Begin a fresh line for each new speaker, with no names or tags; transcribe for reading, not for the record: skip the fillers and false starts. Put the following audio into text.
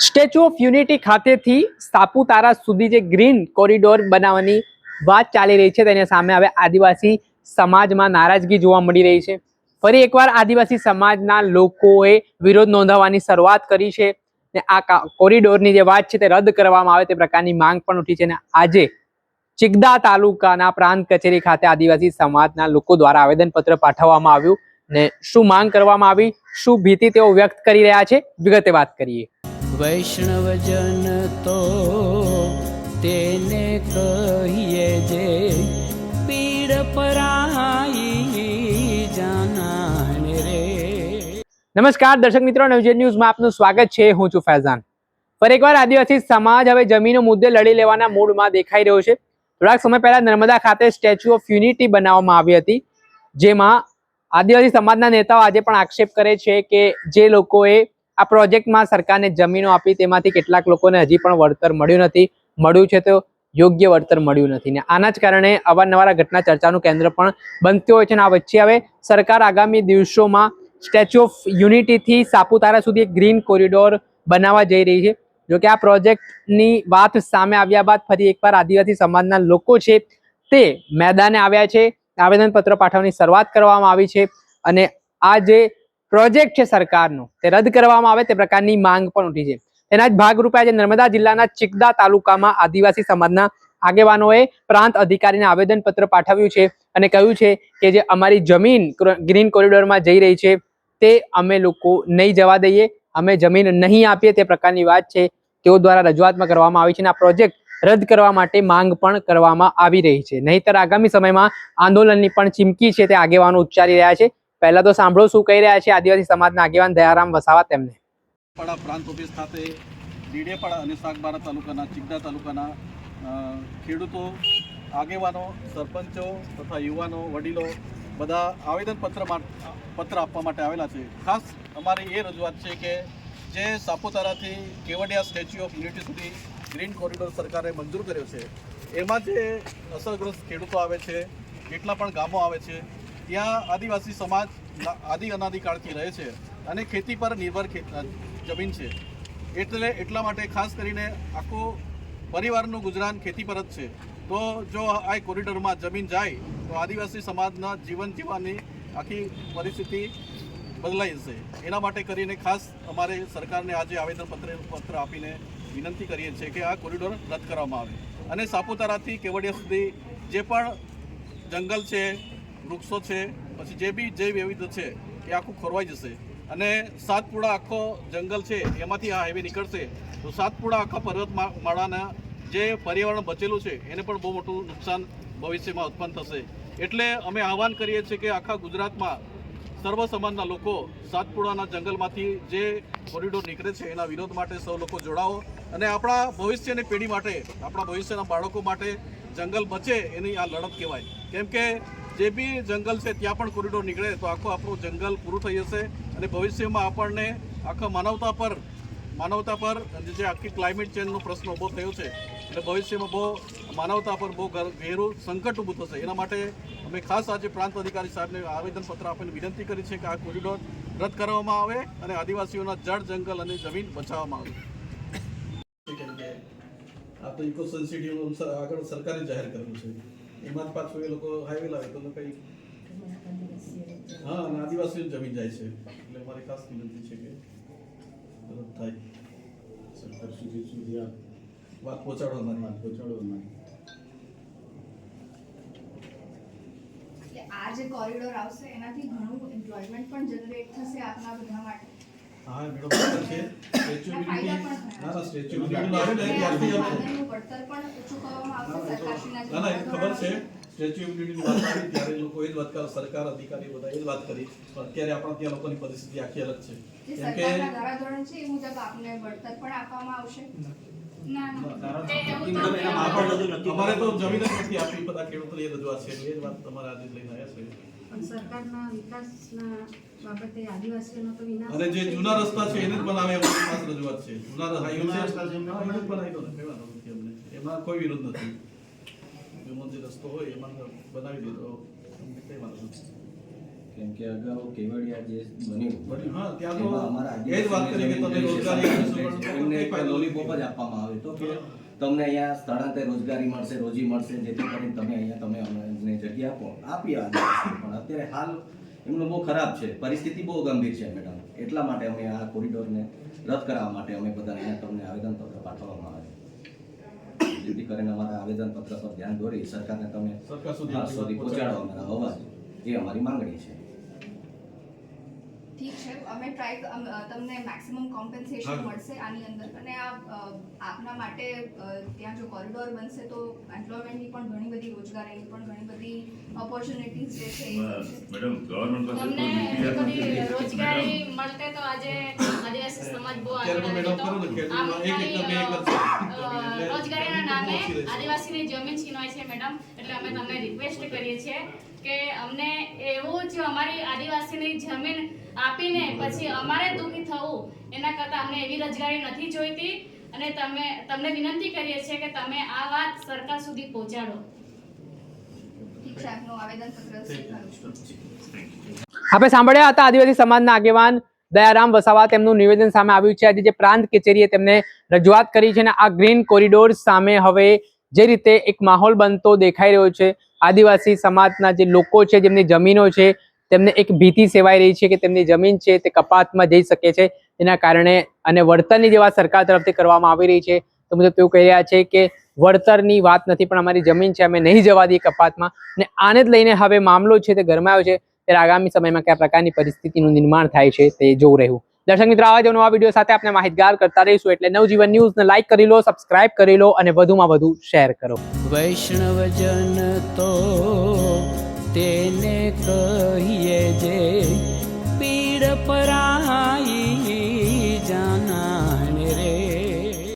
Statue of unity ખાતેથી સાપુતારા સુધી જે ગ્રીન કોરિડોર બનાવવાની વાત ચાલી રહી છે તેની સામે હવે આદિવાસી સમાજમાં નારાજગી જોવા મળી રહી છે. ફરી એકવાર આદિવાસી સમાજના લોકોએ વિરોધ નોંધાવવાની શરૂઆત કરી છે ને આ કોરિડોરની જે વાત છે તે રદ કરવામાં આવે તે પ્રકારની માંગ પણ ઉઠી છે. અને આજે ચિગદા તાલુકાના પ્રાંત કચેરી ખાતે આદિવાસી સમાજના લોકો દ્વારા આવેદનપત્ર પાઠવવામાં આવ્યું ને શું માંગ કરવામાં આવી, શું ભીતિ તેઓ વ્યક્ત કરી રહ્યા છે, વિગતે વાત કરીએ.
વૈષ્ણવજન તો તેને કહીએ જે પીડ પરાઈ જાનાને રે.
નમસ્કાર દર્શક મિત્રો, નવજીવન ન્યૂઝમાં આપનું સ્વાગત છે. હું છું ફૈઝાન. ફરી એકવાર આદિવાસી સમાજ હવે જમીનો મુદ્દે લડી લેવાના મૂડમાં દેખાઈ રહ્યો છે. થોડાક સમય પહેલા નર્મદા ખાતે સ્ટેચ્યુ ઓફ યુનિટી બનાવવામાં આવી હતી, જેમાં આદિવાસી સમાજના નેતાઓ આજે પણ આક્ષેપ કરે છે કે જે લોકોએ આ પ્રોજેક્ટમાં સરકારને જમીનો આપી તેમાંથી કેટલાક લોકોને હજી પણ વળતર મળ્યું નથી, મળ્યું છે તો યોગ્ય વળતર મળ્યું નથી ને આના જ કારણે અવારનવાર ઘટના ચર્ચાનું કેન્દ્ર પણ બનતી હોય છે. અને આ વચ્ચે હવે સરકાર આગામી દિવસોમાં સ્ટેચ્યુ ઓફ યુનિટીથી સાપુતારા સુધી એક ગ્રીન કોરિડોર બનાવવા જઈ રહી છે. જો કે આ પ્રોજેક્ટની વાત સામે આવ્યા બાદ ફરી એકવાર આદિવાસી સમાજના લોકો છે તે મેદાને આવ્યા છે. આવેદનપત્ર પાઠવવાની શરૂઆત કરવામાં આવી છે અને આ જે પ્રોજેક્ટ છે સરકારનો તે રદ કરવામાં આવે તે પ્રકારની માંગ પણ ઉઠી છે. તેના જ ભાગરૂપે આજે નર્મદા જિલ્લાના ચિગદા તાલુકામાં આદિવાસી સમાજના આગેવાનોએ પ્રાંત અધિકારીને આવેદનપત્ર પાઠવ્યું છે અને કહ્યું છે કે જે અમારી જમીન ગ્રીન કોરિડોરમાં જઈ રહી છે તે અમે લોકો નહીં જવા દઈએ, અમે જમીન નહીં આપીએ તે પ્રકારની વાત છે તેઓ દ્વારા રજૂઆતમાં કરવામાં આવી છે અને આ પ્રોજેક્ટ રદ કરવા માટે માંગ પણ કરવામાં આવી રહી છે. નહીતર આગામી સમયમાં આંદોલનની પણ ચીમકી છે તે આગેવાનો ઉચ્ચારી રહ્યા છે. પહેલા તો સાંભળો શું કહી રહ્યા છે આદિવાસી સમાજના આગેવાન દયારામ વસાવા તેમને.
પ્રાંત ઓફિસ ખાતે ડીડેપાડા અને સાગબારા તાલુકાના ચિગદા તાલુકાના ખેડૂતો, આગેવાનો, સરપંચો તથા યુવાનો, વડીલો બધા પત્ર આપવા માટે આવેલા છે. ખાસ અમારી એ રજૂઆત છે કે જે સાપુતારાથી કેવડિયા સ્ટેચ્યુ ઓફ યુનિટી સુધી ગ્રીન કોરિડોર સરકારે મંજૂર કર્યો છે, એમાં જે અસરગ્રસ્ત ખેડૂતો આવે છે, કેટલા પણ ગામો આવે છે, ત્યાં આદિવાસી સમાજ અનાદિકાળથી રહે છે અને ખેતી પર નિર્ભર જમીન છે. એટલા માટે ખાસ કરીને આખું પરિવારનું ગુજરાન ખેતી પર જ છે. તો જો આ કોરિડોરમાં જમીન જાય તો આદિવાસી સમાજના જીવન જીવવાની આખી પરિસ્થિતિ બદલાઈ જશે. એના માટે કરીને ખાસ અમારે સરકારને આજે આવેદનપત્ર આપીને વિનંતી કરીએ છીએ કે આ કોરિડોર રદ કરવામાં આવે અને સાપુતારાથી કેવડિયા સુધી જે પણ જંગલ છે, વૃક્ષો છે, પછી જે બી જૈવ વૈવિધ્ય છે એ આખું ખોરવાઈ જશે. અને સાતપુડા આખો જંગલ છે એમાંથી આ હાઈવે નીકળશે તો સાતપુડા આખા પર્વતમાળાના જે પર્યાવરણ બચેલું છે એને પણ બહુ મોટું નુકસાન ભવિષ્યમાં ઉત્પન્ન થશે. એટલે અમે આહવાન કરીએ છીએ કે આખા ગુજરાતમાં સર્વ સમાજના લોકો સાતપુડાના જંગલમાંથી જે કોરિડોર નીકળે છે એના વિરોધ માટે સૌ લોકો જોડાઓ અને આપણા ભવિષ્યની પેઢી માટે, આપણા ભવિષ્યના બાળકો માટે જંગલ બચે એની આ લડત કહેવાય. કેમ કે જે બી જંગલ છે ત્યાં પણ કોરિડોર નીકળે તો આખું આપણું જંગલ પૂરું થઈ જશે અને ભવિષ્યમાં આપણને આખા માનવતા પર જે આખી ક્લાઇમેટ ચેન્જનો પ્રશ્ન ઊભો થયો છે એટલે ભવિષ્યમાં બહુ માનવતા પર બહુ ઘેરું સંકટ ઊભું થશે. એના માટે અમે ખાસ આજે પ્રાંત અધિકારી સાહેબને આવેદનપત્ર આપીને વિનંતી કરી છે કે આ કોરિડોર રદ કરવામાં આવે અને આદિવાસીઓના જળ, જંગલ અને જમીન બચાવવામાં આવે. આ તો ઇકો સેન્સિટિવ આગળ સરકારે જાહેર કર્યું છે, એમાં પાછું એ લોકો હાઈવે લાવે તો કંઈ હા અને આદિવાસીઓની જમીન જાય છે. એટલે અમારી ખાસ વિનંતી છે કે રદ થાય. સરકાર સુધી આ વાત પહોંચાડવામાં.
આ જે કોરિડોર આવશે એનાથી ઘણું એમ્પ્લોયમેન્ટ પણ જનરેટ થશે આપના બધા માટે.
હા મેડમ છે સ્ટેચ્યુ ઓફ યુનિટી ના સ્ટેચ્યુ ઓફ યુનિટી આવે ને ત્યારથી
આપણે વળતર પણ ચૂકવવામાં આવશે સરકારશ્રીના.
ના એ ખબર છે. સ્ટેચ્યુ ઓફ યુનિટીની વાત આવી ત્યારે લોકો એ જ વાત કરે, સરકાર અધિકારી બધા એ જ વાત કરી. પણ અત્યારે આપણા ત્યાં લોકોની પરિસ્થિતિ આખી અલગ છે.
જે સરકારના ધારાધોરણ છે એ મુજબ આપને વળતર પણ આપવામાં આવશે.
અમારે તો જમીન જ નથી આપી, બધા ખેડૂતો એ રજૂઆત છે એ જ વાત તમારે આજે લઈને આવ્યા છે.
પણ સરકારના વિકાસના બાબતે આદિવાસીઓનો તો વિનાશ
અને જે જૂના રસ્તા છે એને જ બનાવે એવી ખાસ રજૂઆત છે. જૂના હાઈવે રસ્તા છે એને જ બનાવી દો ને, કહેવાનો નથી અમને, એમાં કોઈ વિરોધ નથી. જૂનો જે રસ્તો હોય એમાં બનાવી દે તો અમને કઈ વાંધો નથી.
કેમ કે અગાઉ કેવડિયા જે બન્યું
હા ત્યાં તો એ જ વાત કરી કે તમે રોજગારી આપીશું પણ
લોલીપોપ જ આપવામાં આવ્યો હતો કે તમને અહીંયા સ્થળાંતર રોજગારી મળશે, રોજી મળશે, જેથી કરીને તમે અહીંયા તમે અમને જગ્યા આપી આદિવાસી. પણ અત્યારે હાલ એમનું બહુ ખરાબ છે, પરિસ્થિતિ બહુ ગંભીર છે મેડમ. એટલા માટે અમે આ કોરિડોરને રદ કરાવવા માટે અમે બધા અહીંયા તમને આવેદનપત્ર પાઠવવામાં આવે, જેથી કરીને અમારા આવેદનપત્ર પર ધ્યાન દોરી સરકારને તમે
સરકાર સુધી
સુધી પહોંચાડો અમારા અવાજ, એ અમારી માંગણી છે.
ઠીક છે, અમે તમને મેક્સિમમ કોમ્પન્સેશન મળશે આની અંદર. અને આપના માટે ત્યાં જો કોરિડોર બનશે તો એમ્પ્લોયમેન્ટની પણ ઘણી બધી, રોજગારીની પણ ઘણી બધી ઓપોર્ચ્યુનિટીઝ જે છે એ મળશે.
મેડમ ગવર્મેન્ટ પાસે
તમને એટલી બધી રોજગારી મળતે તો આજે આદિવાસી સમાજ બહુ આગળ
મેડમ કરો ને, ખેડૂતમાં 1 એકર 2 એકર છે.
રોજગારીના નામે આદિવાસીની જમીન છીનવાય છે મેડમ. એટલે અમે તમને રિક્વેસ્ટ કરીએ છીએ કે અમને એવું જ અમારી આદિવાસીની જમીન આપીને પછી અમારે દુઃખી થવું એના કરતાં અમને એવી રોજગારી નથી જોઈતી. અને તમને વિનંતી કરીએ છીએ કે તમે આ વાત સરકાર સુધી પહોંચાડો.
ઠીક છે, આપનું આવેદનપત્ર સ્વીકારું છું.
આપણે સાંભળ્યા હતા આદિવાસી સમાજના આગેવાન દયારામ વસાવા. તેમનું નિવેદન સામે આવ્યું છે. આજે જે પ્રાંત કચેરીએ તેમને રજૂઆત કરી છે અને આ ગ્રીન કોરિડોર સામે હવે જે રીતે એક માહોલ બનતો દેખાઈ રહ્યો છે, આદિવાસી સમાજના જે લોકો છે, જેમની જમીનો છે, તેમને એક ભીતિ સેવાઈ રહી છે કે તેમની જમીન છે તે કપાતમાં જઈ શકે છે. એના કારણે અને વળતરની જે વાત સરકાર તરફથી કરવામાં આવી રહી છે, તો મુજબ તેઓ કહી રહ્યા છે કે વળતરની વાત નથી, પણ અમારી જમીન છે, અમે નહીં જવા દઈએ કપાતમાં. અને આને જ લઈને હવે મામલો છે તે ગરમાયો છે. ત્યારે આગામી સમયમાં કયા પ્રકારની પરિસ્થિતિનું નિર્માણ થાય છે તે જોવું રહ્યું. દર્શક મિત્રો, આવા જ નવા વિડીયો સાથે આપણે માહિતગાર કરતા રહીશું. એટલે નવજીવન ન્યૂઝને લાઈક કરી લો, સબસ્ક્રાઇબ કરી લો અને વધુમાં વધુ શેર કરો.
વૈષ્ણવજન તો તેને કહીએ જે પીડ પરાઈ.